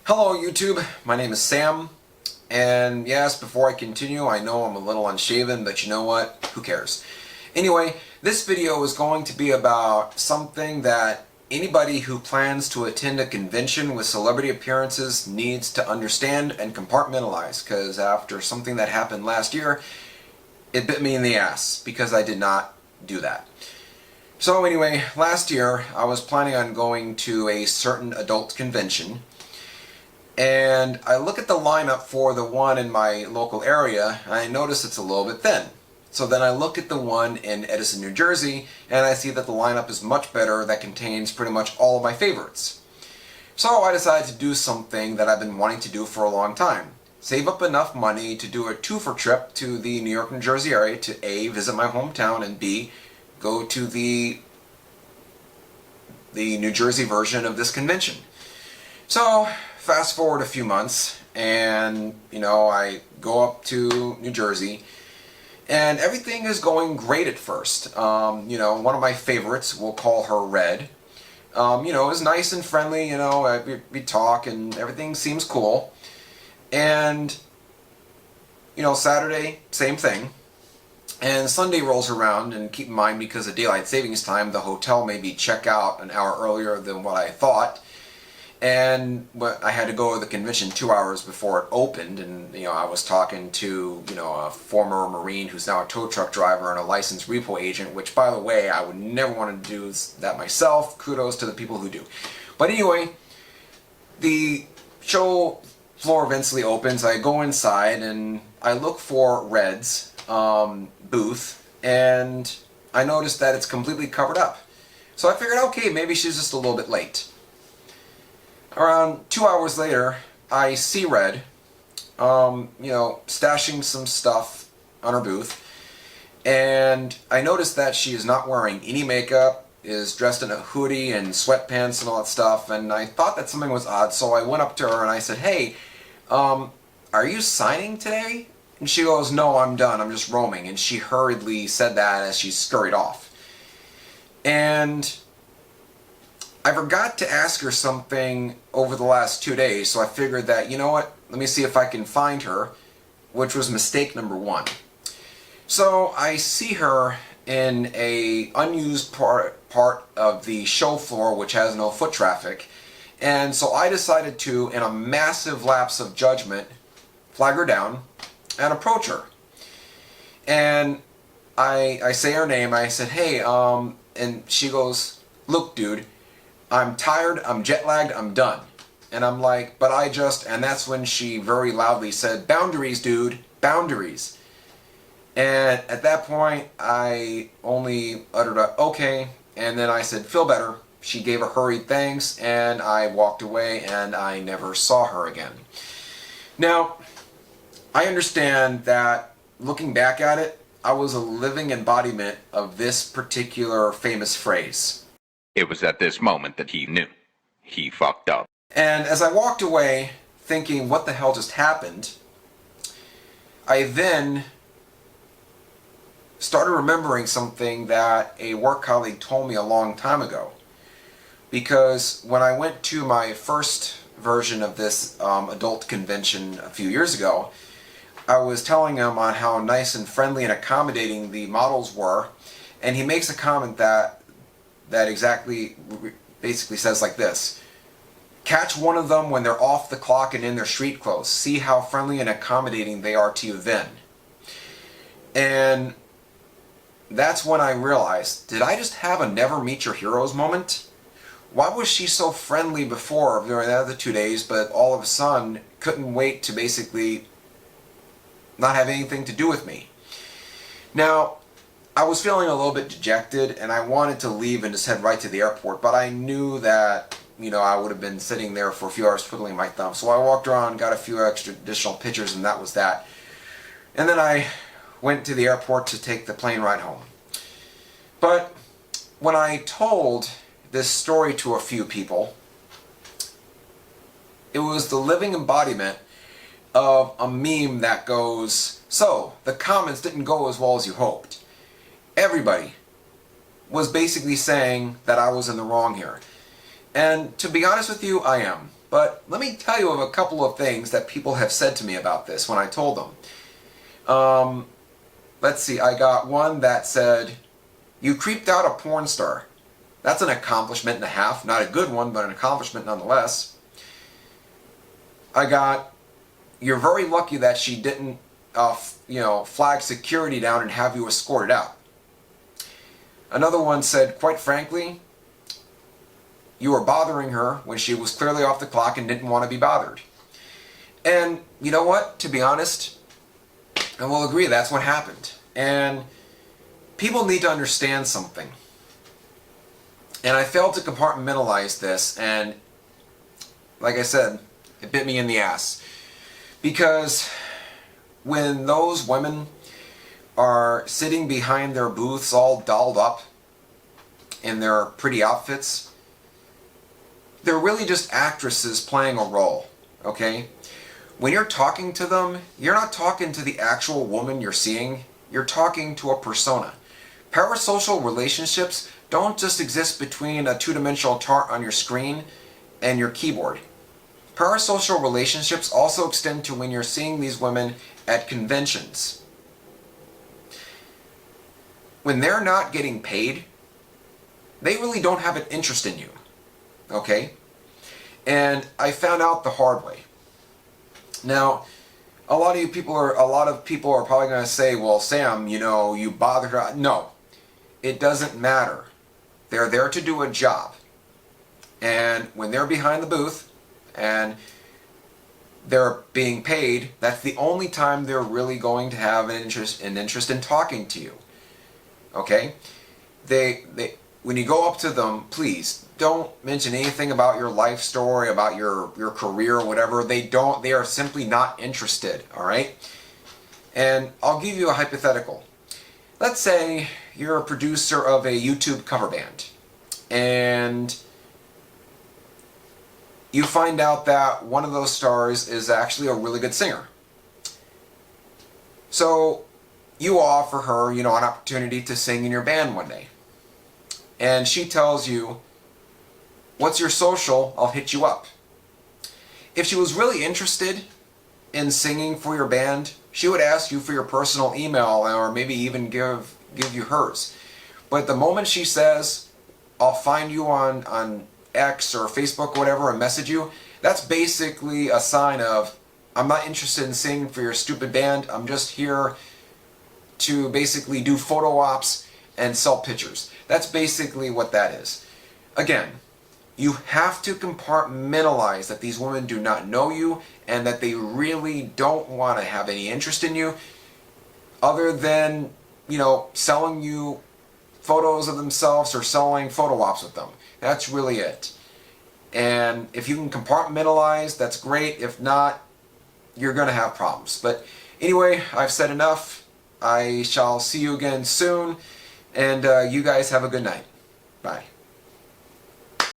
Hello YouTube, my name is Sam, and yes, before I continue, I know I'm a little unshaven, but you know what? Who cares? Anyway, this video is going to be about something that anybody who plans to attend a convention with celebrity appearances needs to understand and compartmentalize, because after something that happened last year, it bit me in the ass because I did not do that. So anyway, last year I was planning on going to a certain adult convention, and I look at the lineup for the one in my local area, and I notice it's a little bit thin. So then I look at the one in Edison, New Jersey, and I see that the lineup is much better, that contains pretty much all of my favorites. So I decided to do something that I've been wanting to do for a long time. Save up enough money to do a two-for trip to the New York, New Jersey area to A, visit my hometown, and B, go to the New Jersey version of this convention. So fast forward a few months, and I go up to New Jersey, and everything is going great at first. One of my favorites, we'll call her Red, is nice and friendly. We talk and everything seems cool. And Saturday, same thing. And Sunday rolls around, and keep in mind, because of daylight savings time, the hotel made me check out an hour earlier than what I thought. And I had to go to the convention 2 hours before it opened, and I was talking to a former Marine who's now a tow truck driver and a licensed repo agent, which, by the way, I would never want to do that myself. Kudos to the people who do. But anyway, the show floor eventually opens. I go inside and I look for Red's booth, and I noticed that it's completely covered up. So I figured, okay, maybe she's just a little bit late. Around 2 hours later, I see Red, stashing some stuff on her booth, and I noticed that she is not wearing any makeup, is dressed in a hoodie and sweatpants and all that stuff, and I thought that something was odd, so I went up to her and I said, "Hey, are you signing today?" And she goes, "No, I'm done, I'm just roaming," and she hurriedly said that as she scurried off. And I forgot to ask her something over the last 2 days, so I figured that, you know what, let me see if I can find her, which was mistake number one. So I see her in a unused part of the show floor, which has no foot traffic, and so I decided to, in a massive lapse of judgment, flag her down and approach her. And I say her name, I said, "Hey," and she goes, "Look, dude, I'm tired, I'm jet lagged, I'm done." And I'm like, "But I just," and that's when she very loudly said, "Boundaries, dude, boundaries." And at that point, I only uttered a "okay," and then I said, "Feel better." She gave a hurried thanks, and I walked away, and I never saw her again. Now, I understand that, looking back at it, I was a living embodiment of this particular famous phrase. It was at this moment that he knew. He fucked up. And as I walked away, thinking, what the hell just happened, I then started remembering something that a work colleague told me a long time ago. Because when I went to my first version of this adult convention a few years ago, I was telling him on how nice and friendly and accommodating the models were, and he makes a comment that basically says like this: "Catch one of them when they're off the clock and in their street clothes. See how friendly and accommodating they are to you then." And that's when I realized, did I just have a never meet your heroes moment? Why was she so friendly before during the other 2 days, but all of a sudden couldn't wait to basically not have anything to do with me? Now, I was feeling a little bit dejected, and I wanted to leave and just head right to the airport, but I knew that, I would have been sitting there for a few hours twiddling my thumb. So I walked around, got a few additional pictures, and that was that. And then I went to the airport to take the plane ride home. But when I told this story to a few people, it was the living embodiment of a meme that goes, "So, the comments didn't go as well as you hoped." Everybody was basically saying that I was in the wrong here. And to be honest with you, I am. But let me tell you of a couple of things that people have said to me about this when I told them. Let's see, I got one that said, "You creeped out a porn star." That's an accomplishment and a half. Not a good one, but an accomplishment nonetheless. I got, "You're very lucky that she didn't, flag security down and have you escorted out." Another one said, "Quite frankly, you were bothering her when she was clearly off the clock and didn't want to be bothered." And you know what? To be honest, I will agree that's what happened. And people need to understand something. And I failed to compartmentalize this, and like I said, it bit me in the ass. Because when those women are sitting behind their booths all dolled up in their pretty outfits, they're really just actresses playing a role, okay? When you're talking to them, you're not talking to the actual woman you're seeing, you're talking to a persona. Parasocial relationships don't just exist between a two-dimensional chart on your screen and your keyboard. Parasocial relationships also extend to when you're seeing these women at conventions. When they're not getting paid, they really don't have an interest in you. Okay? And I found out the hard way. Now, a lot of people are probably going to say, "Well, Sam, you bothered her." No. It doesn't matter. They're there to do a job. And when they're behind the booth and they're being paid, that's the only time they're really going to have an interest in talking to you. Okay? When you go up to them, please don't mention anything about your life story, about your career or whatever. They are simply not interested, all right? And I'll give you a hypothetical. Let's say you're a producer of a YouTube cover band, and you find out that one of those stars is actually a really good singer. So you offer her, an opportunity to sing in your band one day. And she tells you, "What's your social? I'll hit you up." If she was really interested in singing for your band, she would ask you for your personal email or maybe even give you hers. But the moment she says, "I'll find you on X or Facebook or whatever and message you," that's basically a sign of, "I'm not interested in singing for your stupid band. I'm just here to basically do photo ops and sell pictures." That's basically what that is. Again, you have to compartmentalize that these women do not know you and that they really don't want to have any interest in you other than, selling you photos of themselves or selling photo ops with them. That's really it. And if you can compartmentalize, that's great. If not, you're going to have problems. But anyway, I've said enough. I shall see you again soon. And you guys have a good night. Bye.